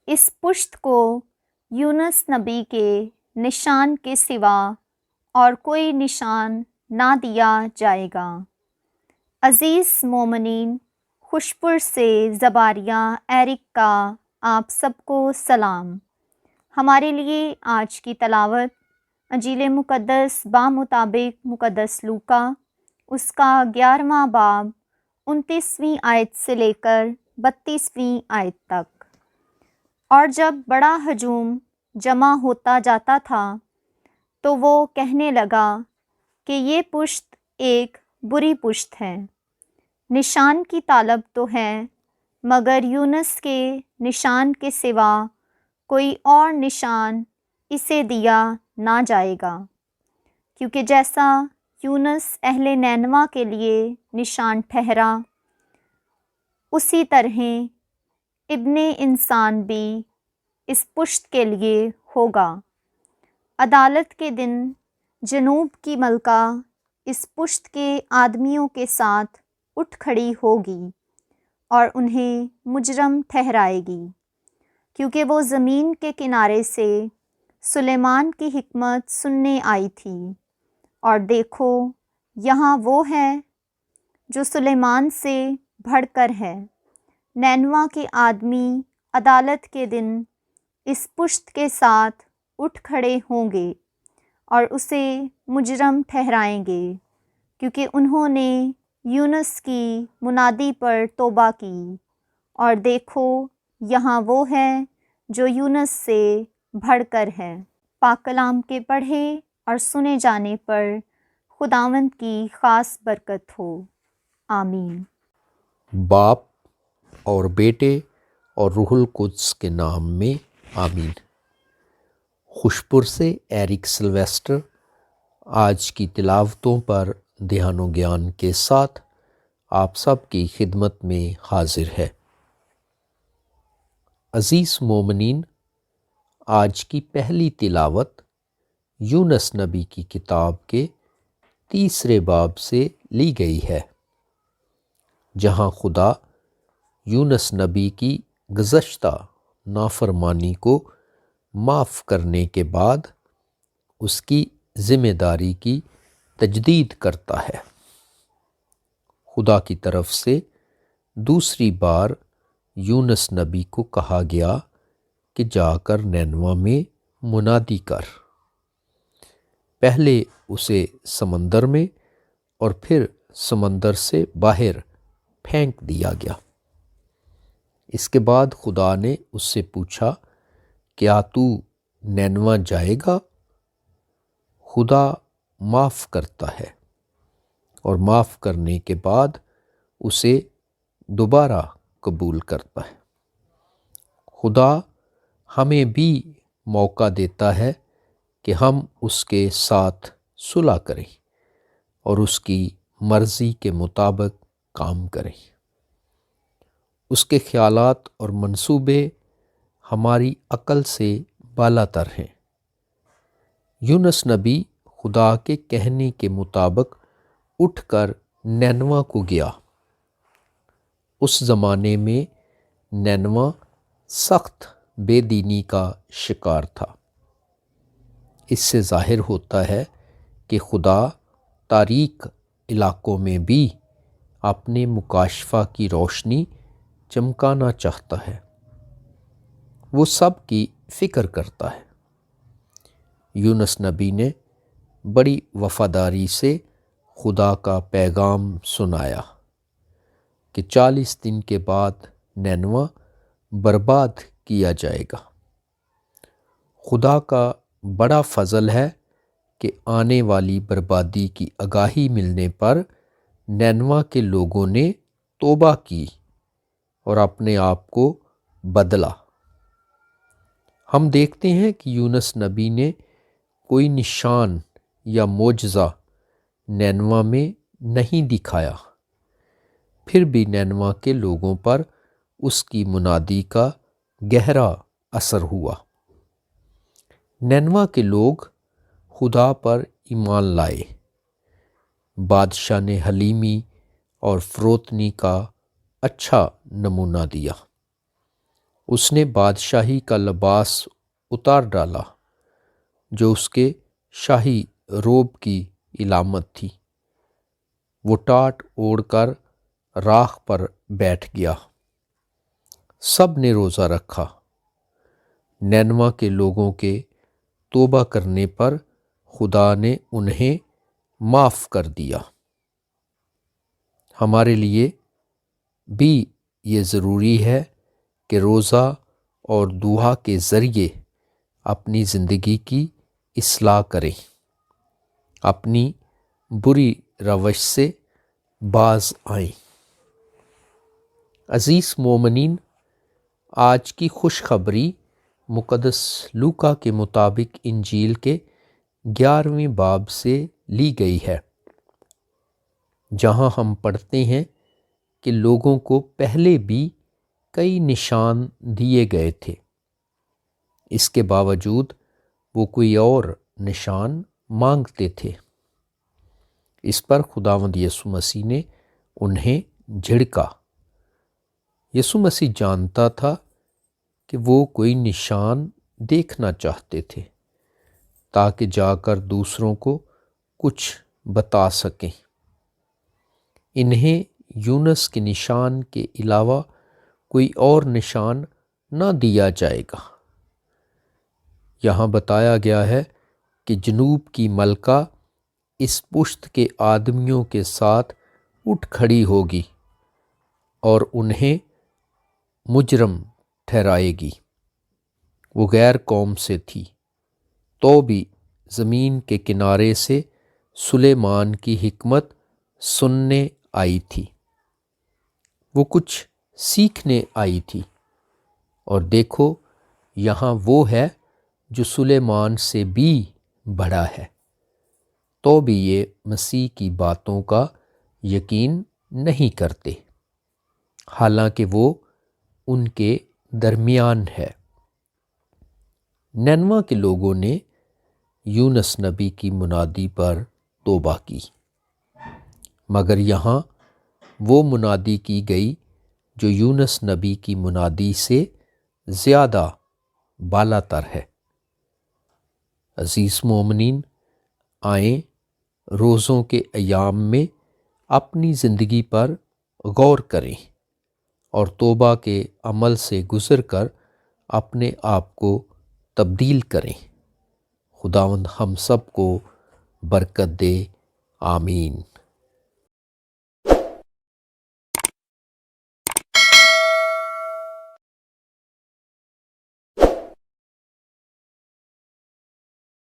اس پشت کو یونس نبی کے نشان کے سوا اور کوئی نشان نہ دیا جائے گا۔ عزیز مومنین، خوشپور سے زباریہ ایرک کا آپ سب کو سلام۔ ہمارے لیے آج کی تلاوت انجیل مقدس بامطابق مقدس لوکا اس کا 11واں باب 29ویں آیت سے لے کر 32ویں آیت تک۔ اور جب بڑا ہجوم جمع ہوتا جاتا تھا تو وہ کہنے لگا کہ یہ پشت ایک بری پشت ہے، نشان کی طالب تو ہے، مگر یونس کے نشان کے سوا کوئی اور نشان اسے دیا نہ جائے گا، کیونکہ جیسا یونس اہل نینوا کے لیے نشان ٹھہرا، اسی طرح ابن انسان بھی اس پشت کے لیے ہوگا۔ عدالت کے دن جنوب کی ملکہ اس پشت کے آدمیوں کے ساتھ اٹھ کھڑی ہوگی اور انہیں مجرم ٹھہرائے گی، کیونکہ وہ زمین کے کنارے سے سلیمان کی حکمت سننے آئی تھی، اور دیکھو یہاں وہ ہے جو سلیمان سے بڑھ کر ہے۔ نینوا کے آدمی عدالت کے دن اس پشت کے ساتھ اٹھ کھڑے ہوں گے اور اسے مجرم ٹھہرائیں گے، کیونکہ انہوں نے یونس کی منادی پر توبہ کی، اور دیکھو یہاں وہ ہے جو یونس سے بڑھ کر ہے۔ پاک کلام کے پڑھے اور سنے جانے پر خداوند کی خاص برکت ہو، آمین۔ باپ اور بیٹے اور روح القدس کے نام میں آمین۔ خوشپور سے ایرک سلویسٹر آج کی تلاوتوں پر دھیان و گیان کے ساتھ آپ سب کی خدمت میں حاضر ہے۔ عزیز مومنین، آج کی پہلی تلاوت یونس نبی کی کتاب کے 3 باب سے لی گئی ہے، جہاں خدا یونس نبی کی گزشتہ نافرمانی کو معاف کرنے کے بعد اس کی ذمہ داری کی تجدید کرتا ہے۔ خدا کی طرف سے دوسری بار یونس نبی کو کہا گیا کہ جا کر نینوا میں منادی کر۔ پہلے اسے سمندر میں اور پھر سمندر سے باہر پھینک دیا گیا۔ اس کے بعد خدا نے اس سے پوچھا، کیا تو نینوا جائے گا؟ خدا معاف کرتا ہے اور معاف کرنے کے بعد اسے دوبارہ قبول کرتا ہے۔ خدا ہمیں بھی موقع دیتا ہے کہ ہم اس کے ساتھ صلح کریں اور اس کی مرضی کے مطابق کام کریں۔ اس کے خیالات اور منصوبے ہماری عقل سے بالا تر ہیں۔ یونس نبی خدا کے کہنے کے مطابق اٹھ کر نینوا کو گیا۔ اس زمانے میں نینوا سخت بے دینی کا شکار تھا۔ اس سے ظاہر ہوتا ہے کہ خدا تاریک علاقوں میں بھی اپنے مکاشفہ کی روشنی چمکانا چاہتا ہے۔ وہ سب کی فکر کرتا ہے۔ یونس نبی نے بڑی وفاداری سے خدا کا پیغام سنایا کہ 40 دن کے بعد نینوا برباد کیا جائے گا۔ خدا کا بڑا فضل ہے کہ آنے والی بربادی کی آگاہی ملنے پر نینوا کے لوگوں نے توبہ کی اور اپنے آپ کو بدلا۔ ہم دیکھتے ہیں کہ یونس نبی نے کوئی نشان یا معجزہ نینوا میں نہیں دکھایا، پھر بھی نینوا کے لوگوں پر اس کی منادی کا گہرا اثر ہوا۔ نینوا کے لوگ خدا پر ایمان لائے۔ بادشاہ نے حلیمی اور فروتنی کا اچھا نمونہ دیا۔ اس نے بادشاہی کا لباس اتار ڈالا جو اس کے شاہی روب کی علامت تھی۔ وہ ٹاٹ اوڑھ کر راکھ پر بیٹھ گیا۔ سب نے روزہ رکھا۔ نینوا کے لوگوں کے توبہ کرنے پر خدا نے انہیں معاف کر دیا۔ ہمارے لیے بھی یہ ضروری ہے کہ روزہ اور دعا کے ذریعے اپنی زندگی کی اصلاح کریں، اپنی بری روش سے باز آئیں۔ عزیز مومنین، آج کی خوشخبری مقدس لوکا کے مطابق انجیل کے 11ویں باب سے لی گئی ہے، جہاں ہم پڑھتے ہیں کہ لوگوں کو پہلے بھی کئی نشان دیے گئے تھے، اس کے باوجود وہ کوئی اور نشان مانگتے تھے۔ اس پر خداوند یسوع مسیح نے انہیں جھڑکا۔ یسوع مسیح جانتا تھا کہ وہ کوئی نشان دیکھنا چاہتے تھے تاکہ جا کر دوسروں کو کچھ بتا سکیں۔ انہیں یونس کے نشان کے علاوہ کوئی اور نشان نہ دیا جائے گا۔ یہاں بتایا گیا ہے کہ جنوب کی ملکہ اس پشت کے آدمیوں کے ساتھ اٹھ کھڑی ہوگی اور انہیں مجرم ٹھہرائے گی۔ وہ غیر قوم سے تھی تو بھی زمین کے کنارے سے سلیمان کی حکمت سننے آئی تھی۔ وہ کچھ سیکھنے آئی تھی، اور دیکھو یہاں وہ ہے جو سلیمان سے بھی بڑا ہے، تو بھی یہ مسیح کی باتوں کا یقین نہیں کرتے، حالانکہ وہ ان کے درمیان ہے۔ نینوا کے لوگوں نے یونس نبی کی منادی پر توبہ کی، مگر یہاں وہ منادی کی گئی جو یونس نبی کی منادی سے زیادہ بالا تر ہے۔ عزیز مومنین، آئیں روزوں کے ایام میں اپنی زندگی پر غور کریں اور توبہ کے عمل سے گزر کر اپنے آپ کو تبدیل کریں۔ خداوند ہم سب کو برکت دے، آمین۔